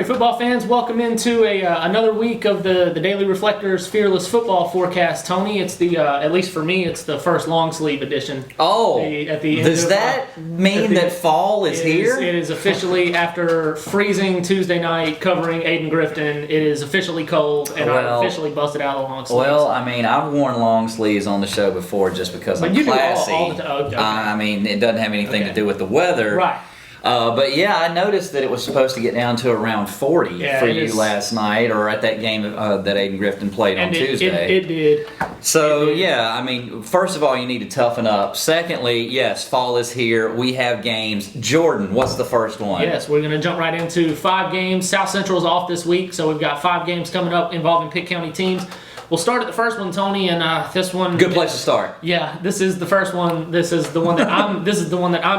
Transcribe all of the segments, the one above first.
football fans, welcome into another week of the Daily Reflector's Fearless Football Forecast. Tony, it's the at least for me, it's the first long sleeve edition. Oh, does that mean that fall is here? It is officially, after freezing Tuesday night, covering Aiden Grifton, it is officially cold, and I officially busted out the long sleeves. Well, I mean, I've worn long sleeves on the show before just because I'm classy. All the time. Oh, okay. I mean, it doesn't have anything to do with the weather. Right. But yeah, I noticed that it was supposed to get down to around 40 for you last night, or at that game that Aiden Grifton played on Tuesday. It did. So yeah, I mean, first of all, you need to toughen up. Secondly, yes, fall is here. We have games. Jordan, what's the first one? Yes, we're going to jump right into 5 games. South Central's off this week, so we've got 5 games coming up involving Pitt County teams. We'll start at the first one, Tony, and this one. Good place to start. Yeah, this is the first one. This is the one that I'm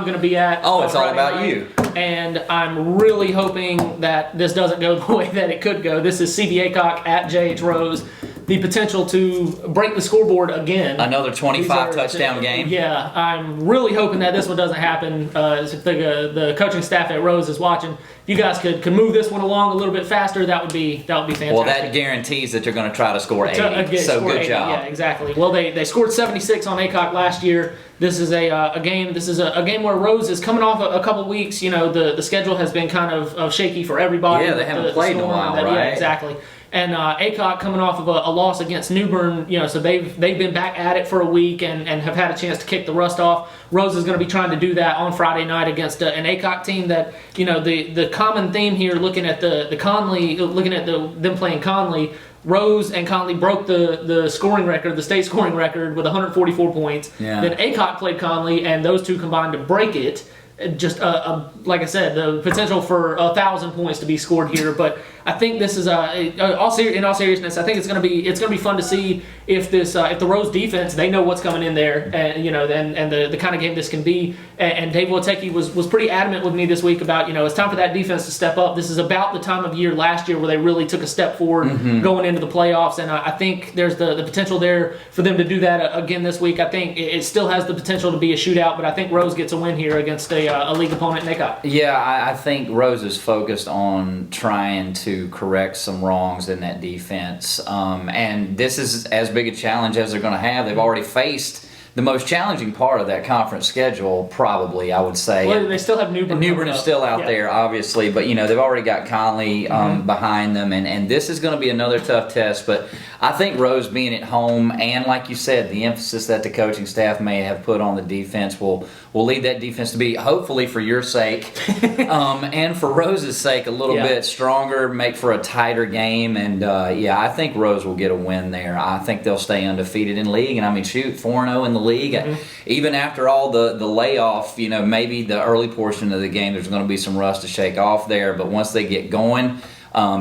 going to be at. Oh, it's all about you. And I'm really hoping that this doesn't go the way that it could go. This is CB Aycock at JH Rose. The potential to break the scoreboard again. Another 25 touchdown game. Yeah, I'm really hoping that this one doesn't happen. If the coaching staff at Rose is watching, if you guys could move this one along a little bit faster, that would be fantastic. Well, that guarantees that they're going to try to score 80. So good 80, job. Yeah, exactly. Well, they scored 76 on Aycock last year. This is a game. This is a game where Rose is coming off a couple weeks. You know, the schedule has been kind of shaky for everybody. Yeah, they haven't played in a while, right? Yeah, exactly. And Aycock coming off of a loss against New Bern, you know, so they've been back at it for a week and have had a chance to kick the rust off. Rose is going to be trying to do that on Friday night against an Aycock team that, you know, the common theme here, looking at the Conley, looking at them playing Conley, Rose and Conley broke the scoring record, the state scoring record, with 144 points. Yeah. Then Aycock played Conley, and those two combined to break it. Just like I said, the potential for 1,000 points to be scored here. But I think this is in all seriousness, I think it's going to be fun to see if the Rose defense, they know what's coming in there, and you know, and the kind of game this can be. And Dave Wotecki was pretty adamant with me this week about, you know, it's time for that defense to step up. This is about the time of year last year where they really took a step forward going into the playoffs, and I think there's the potential there for them to do that again this week. I think it still has the potential to be a shootout, but I think Rose gets a win here against a league opponent, Aycock. Yeah, I think Rose is focused on trying to correct some wrongs in that defense, and this is as big a challenge as they're going to have. They've already faced the most challenging part of that conference schedule, probably, I would say. Well, they still have New Bern. New Bern is still out there, obviously, but you know, they've already got Conley behind them, and this is going to be another tough test. But I think Rose being at home, and like you said, the emphasis that the coaching staff may have put on the defense will lead that defense to be, hopefully for your sake, and for Rose's sake, a little bit stronger, make for a tighter game. And yeah, I think Rose will get a win there. I think they'll stay undefeated in league, and I mean, shoot, 4-0 in the league. Even after all the layoff, you know, maybe the early portion of the game, there's going to be some rust to shake off there. But once they get going,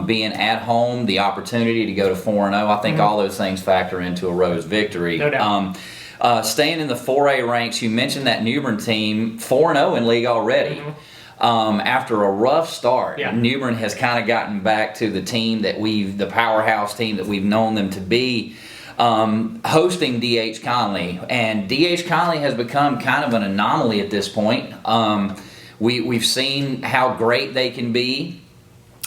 being at home, the opportunity to go to 4-0, I think all those things factor into a Rose victory. No doubt. Staying in the 4A ranks, you mentioned that New Bern team, 4-0 in league already. After a rough start, New Bern has kind of gotten back to the team that the powerhouse team that we've known them to be. Hosting D.H. Conley, and D.H. Conley has become kind of an anomaly at this point. We've seen how great they can be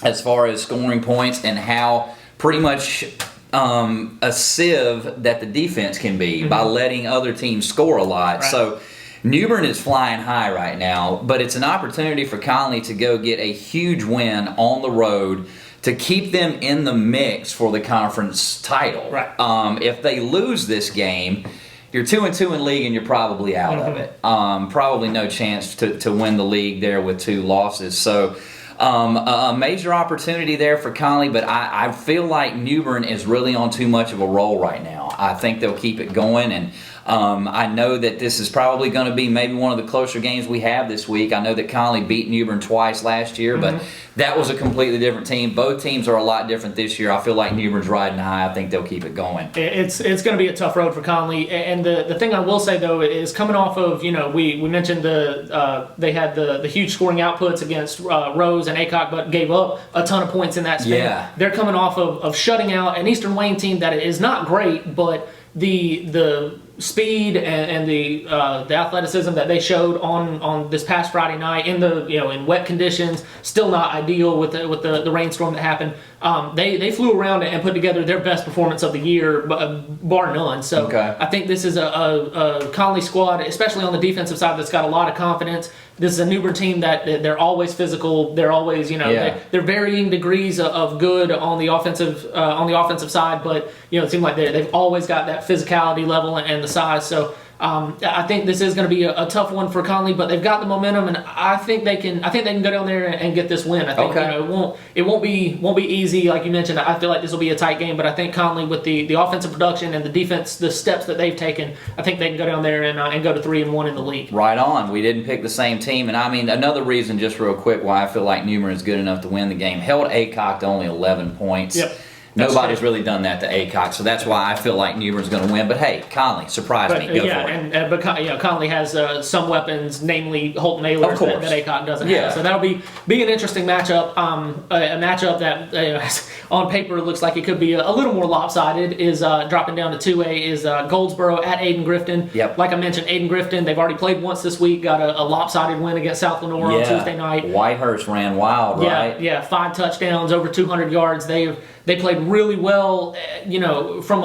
as far as scoring points, and how pretty much a sieve that the defense can be by letting other teams score a lot. Right. So New Bern is flying high right now, but it's an opportunity for Conley to go get a huge win on the road to keep them in the mix for the conference title. Right. If they lose this game, you're 2-2 in league and you're probably out of it. Probably no chance to win the league there with 2 losses. So a major opportunity there for Conley, but I feel like New Bern is really on too much of a roll right now. I think they'll keep it going, and I know that this is probably going to be maybe one of the closer games we have this week. I know that Conley beat New Bern twice last year, but that was a completely different team. Both teams are a lot different this year. I feel like New Bern's riding high. I think they'll keep it going. It's going to be a tough road for Conley. And the thing I will say, though, is coming off of, you know, we mentioned they had the huge scoring outputs against Rose and Aycock, but gave up a ton of points in that span. Yeah. They're coming off of shutting out an Eastern Wayne team that is not great, but the speed and the athleticism that they showed on this past Friday night in in wet conditions, still not ideal with the rainstorm that happened. They flew around and put together their best performance of the year, bar none. So I think this is a Conley squad, especially on the defensive side, that's got a lot of confidence. This is a New Bern team that they're always physical. They're always, they're varying degrees of good on the offensive side, but it seems like they've always got that physicality level and the size. So I think this is going to be a tough one for Conley, but they've got the momentum, and I think they can go down there and get this win. I think it won't be easy, like you mentioned. I feel like this will be a tight game, but I think Conley, with the offensive production and the defense, the steps that they've taken, I think they can go down there and go to 3-1 in the league. Right on. We didn't pick the same team, and I mean another reason, just real quick, why I feel like New Bern is good enough to win the game. Held Aycock to only 11 points. Yep. Nobody's really done that to Aycock, so that's why I feel like New Bern's going to win. But hey, Conley, surprise me. Go for it. Conley has some weapons, namely Holton Naylor, that Aycock doesn't have. So that'll be an interesting matchup. A matchup that on paper looks like it could be a little more lopsided. Is dropping down to 2A is Goldsboro at Aden-Grifton. Yep. Like I mentioned, Aden-Grifton, they've already played once this week. Got a lopsided win against South Lenore on Tuesday night. Whitehurst ran wild, right? Yeah, 5 touchdowns, over 200 yards. They played really well, from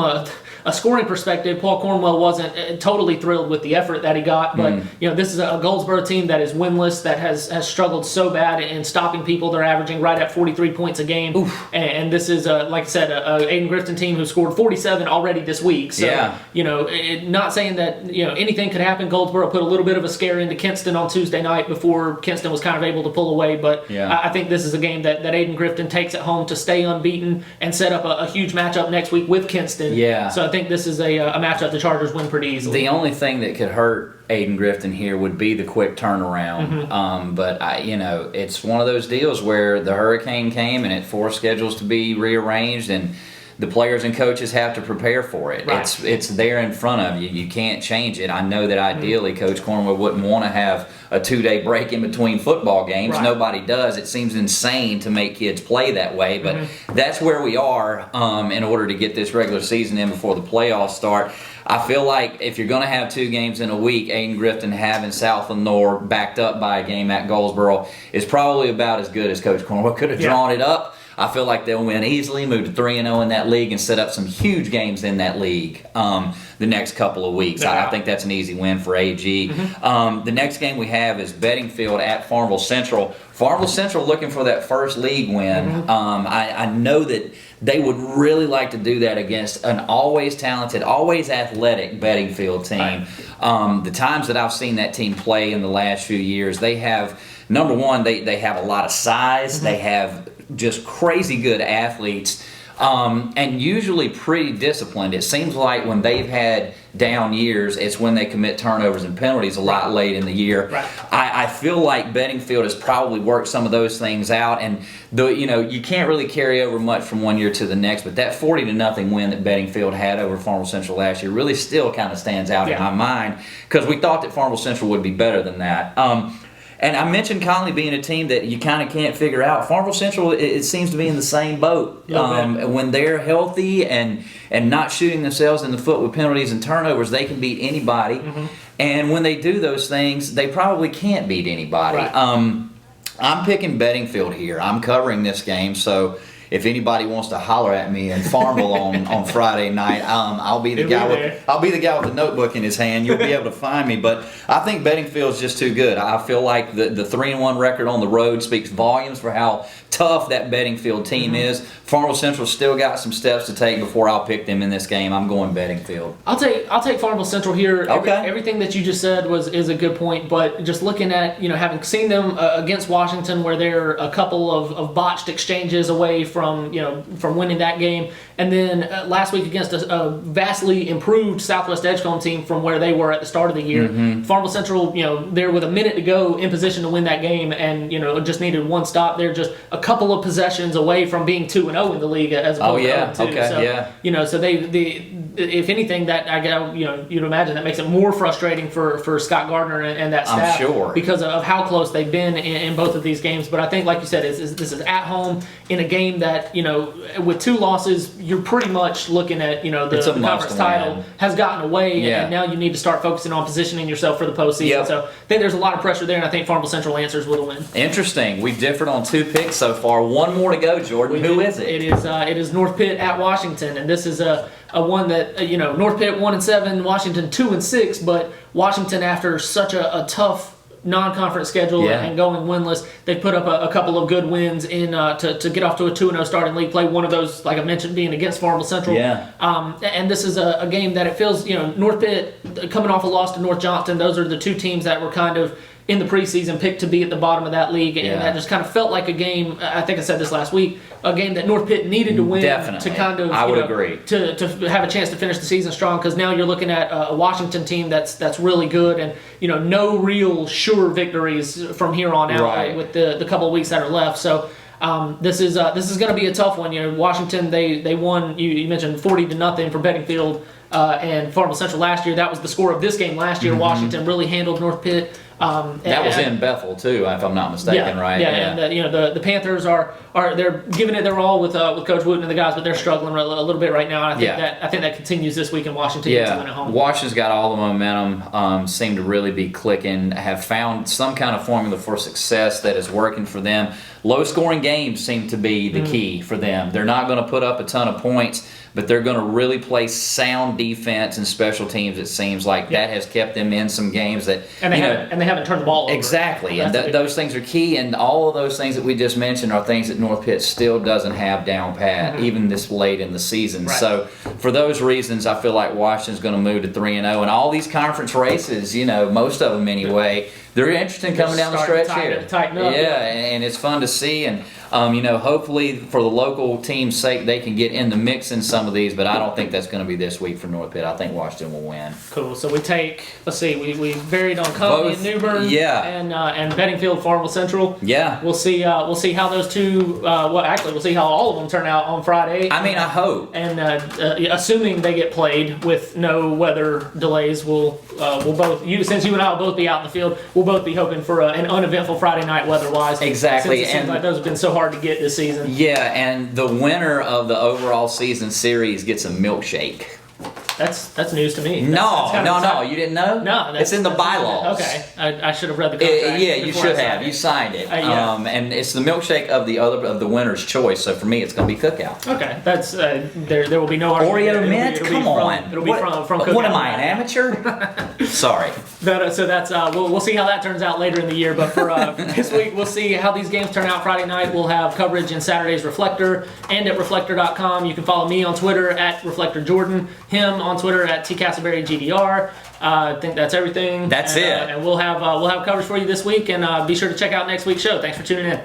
a scoring perspective. Paul Cornwell wasn't totally thrilled with the effort that he got, but this is a Goldsboro team that is winless, that has struggled so bad in stopping people. They're averaging right at 43 points a game, and this is like I said, a Aden-Grifton team who scored 47 already this week. So not saying that anything could happen. Goldsboro put a little bit of a scare into Kinston on Tuesday night before Kinston was kind of able to pull away, but I think this is a game that Aden-Grifton takes at home to stay unbeaten and set up a huge matchup next week with Kinston. So I think this is a matchup the Chargers win pretty easily. The only thing that could hurt Aden-Grifton here would be the quick turnaround. But it's one of those deals where the hurricane came and it forced schedules to be rearranged, and the players and coaches have to prepare for it. Right. It's there in front of you. You can't change it. I know that ideally Coach Cornwell wouldn't want to have a 2-day break in between football games. Right. Nobody does. It seems insane to make kids play that way, but that's where we are in order to get this regular season in before the playoffs start. I feel like if you're going to have 2 games in a week, Aden-Grifton having South Lenore backed up by a game at Goldsboro is probably about as good as Coach Cornwell could have drawn it up. I feel like they'll win easily, move to 3-0 in that league, and set up some huge games in that league the next couple of weeks. I think that's an easy win for AG. The next game we have is Bedingfield at Farmville Central. Farmville Central looking for that first league win. I know that they would really like to do that against an always talented, always athletic Bedingfield team. The times that I've seen that team play in the last few years, they have, number one, they have a lot of size. They have just crazy good athletes, and usually pretty disciplined. It seems like when they've had down years, it's when they commit turnovers and penalties a lot late in the year. I feel like Bedingfield has probably worked some of those things out, and you can't really carry over much from one year to the next, but that 40-0 win that Bedingfield had over Farmville Central last year really still kind of stands out in my mind, because we thought that Farmville Central would be better than that. And I mentioned Conley being a team that you kind of can't figure out. Farmville Central, it seems to be in the same boat. When they're healthy and not shooting themselves in the foot with penalties and turnovers, they can beat anybody. And when they do those things, they probably can't beat anybody. I'm picking Bedingfield here. I'm covering this game, so if anybody wants to holler at me in Farmville on Friday night, I'll be the guy with the notebook in his hand. You'll be able to find me. But I think Bedingfield's just too good. I feel like the 3-1 record on the road speaks volumes for how tough that Bedingfield team is. Farmville Central still got some steps to take before I'll pick them in this game. I'm going Bedingfield. I'll take Farmville Central here. Okay. Everything that you just said is a good point, but just looking at having seen them against Washington, where they're a couple of botched exchanges away from winning that game, and then last week against a vastly improved Southwest Edgecombe team from where they were at the start of the year. Farmville Central, they're with a minute to go in position to win that game, and just needed one stop. They're just a couple of possessions away from being 2-0 in the league as opposed to 0-2. So they if anything, that you'd imagine that makes it more frustrating for Scott Gardner and that staff. I'm sure. Because of how close they've been in both of these games. But I think, like you said, this is at home in a game that, with 2 losses, you're pretty much looking at, the conference title has gotten away, and now you need to start focusing on positioning yourself for the postseason. Yep. So I think there's a lot of pressure there, and I think Farmville Central answers with a win. Interesting. We differed on 2 picks so far. One more to go, Jordan. Who is it? It is North Pitt at Washington, and this is a one that North Pitt 1-7, Washington 2-6, but Washington, after such a tough non-conference schedule and going winless, they put up a couple of good wins in to get off to a 2-0 start in league play. One of those, like I mentioned, being against Farmville Central. And this is a game that it feels, North Pitt coming off a loss to North Johnston. Those are the 2 teams that were kind of in the preseason picked to be at the bottom of that league, and that just kind of felt like a game. I think I said this last week, a game that North Pitt needed to win. Definitely. To kind of, I would agree, to have a chance to finish the season strong, because now you're looking at a Washington team that's really good, and no real sure victories from here on out with the couple of weeks that are left. So this is going to be a tough one. Washington, they won. You mentioned 40-0 for Bedingfield and Farmville Central last year. That was the score of this game last year. Washington really handled North Pitt. That was in Bethel too, if I'm not mistaken, right? Yeah, and the Panthers are they're giving it their all with Coach Wooten and the guys, but they're struggling a little bit right now. And I think that continues this week in Washington. To win at home. Washington's got all the momentum. Seem to really be clicking. Have found some kind of formula for success that is working for them. Low-scoring games seem to be the key for them. They're not going to put up a ton of points, but they're going to really play sound defense and special teams. It seems like that has kept them in some games that they haven't turned the ball over. Exactly, and those things are key. And all of those things that we just mentioned are things that North Pitt still doesn't have down pat, even this late in the season. Right. So for those reasons, I feel like Washington's going to move to 3-0, and all these conference races, most of them anyway. They're interesting coming down the stretch here. Tighten up. Yeah, and it's fun to see. And, hopefully for the local team's sake, they can get in the mix in some of these, but I don't think that's going to be this week for North Pitt. I think Washington will win. Cool. So we take, we varied on Conley and New Bern, and Bedingfield, Farmville Central. Yeah. We'll see how those 2, we'll see how all of them turn out on Friday. I mean, I hope. And assuming they get played with no weather delays, we'll both, since you and I will both be out in the field, we'll both be hoping for an uneventful Friday night weather-wise. Exactly. Since it seems like those have been so hard to get this season. Yeah, and the winner of the overall season series gets a milkshake. That's news to me. No, you didn't know? No, it's in the bylaws. Okay, I should have read the contract. You should have. You signed it. And it's the milkshake of the winner's choice. So for me, it's going to be Cookout. Okay, that's there will be no Oreo mint. Come on. It'll be from Cookout. What am I, an amateur? Sorry. So that's we'll see how that turns out later in the year. But for this week, we'll see how these games turn out. Friday night, we'll have coverage in Saturday's Reflector and at Reflector.com. You can follow me on Twitter at ReflectorJordan, him on Twitter at TCastleberryGDR. I think that's everything. That's it. And we'll have coverage for you this week, and be sure to check out next week's show. Thanks for tuning in.